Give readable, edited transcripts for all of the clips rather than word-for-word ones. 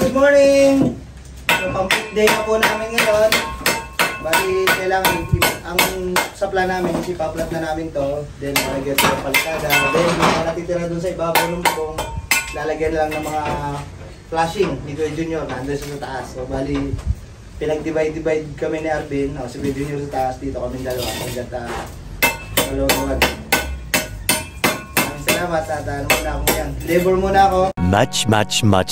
good morning! So, pang-fit day na po namin ngayon. Bali, kailangan, ang sa plan namin, ipaplat na namin to. Then, lalagyan ko ng palitada. Then, mga natitira dun sa ibabaw ng bubong, lalagyan lang ng mga flashing ni Kuya Junior, nandun sa taas. So, bali, pinag-divide kami ni Arvin. O, si Kuya Junior sa taas, dito kami dalawa. Hanggat, malungan. Salamat at muna ako yan. Labor muna ako. Much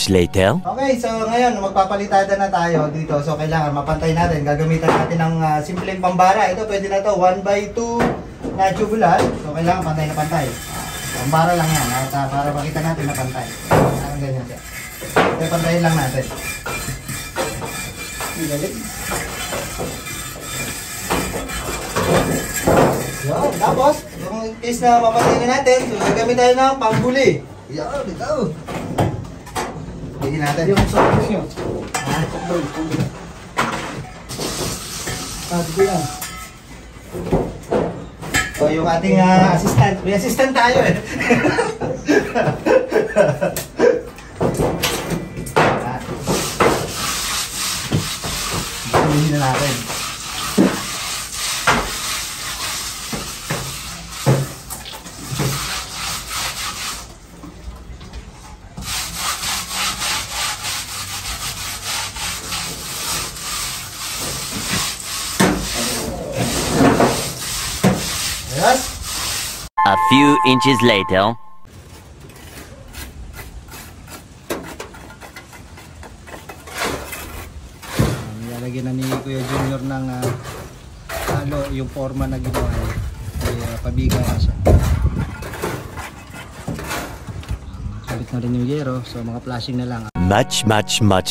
later. Okay, so ngayon magpapalitada na tayo dito. So kailangan mapantay natin. Gagamitan natin ng simpleng pambara. Ito pwede na to 1x2 na tubular. So kailangan pantay na pantay. Pambara lang yan para makita natin na pantay. Parang ganyan siya. So pantayin lang natin. Igalit. Yo, tapos yung case na mapantay natin, so gagamit tayo ng panghuli. Yo, dito. Bigyan natin. Yung sobrang nyo. Ha? Dito yan. O, yung ating assistant. May assistant tayo eh. Bigyan na natin. A few inches later. Nilalagyan na ni Kuya Junior ng yung forma na ginawa niya. Kaya pabiga na siya. Kalit na rin yung yero, so mga flashing na lang. Much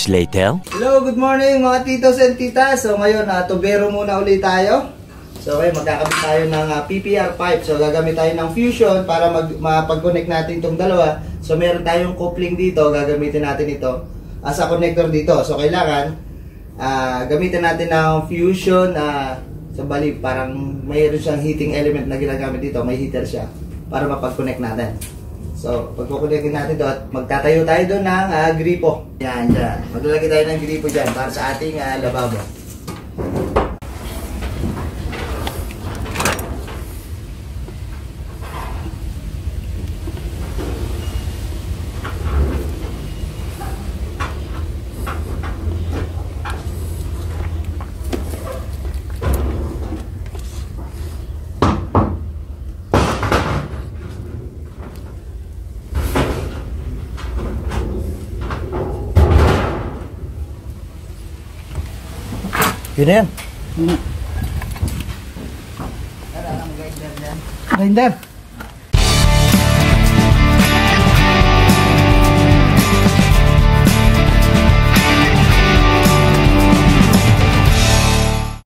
later. Hello, good morning mga titos and titas. So ngayon, tubero muna ulit tayo. So okay, magkakabit tayo ng PPR pipe. So gagamit tayo ng fusion para mapag-connect natin itong dalawa. So meron tayong coupling dito, gagamitin natin ito as a connector dito. So kailangan gamitin natin ng fusion. So bali, parang mayroon siyang heating element na ginagamit dito. May heater siya para mapag-connect natin. So pag-connect natin ito at magtatayo tayo doon ng gripo. Yan, dyan. Maglalagay tayo ng gripo dyan para sa ating lababo. Yun na yan. Grinder dyan. Grinder.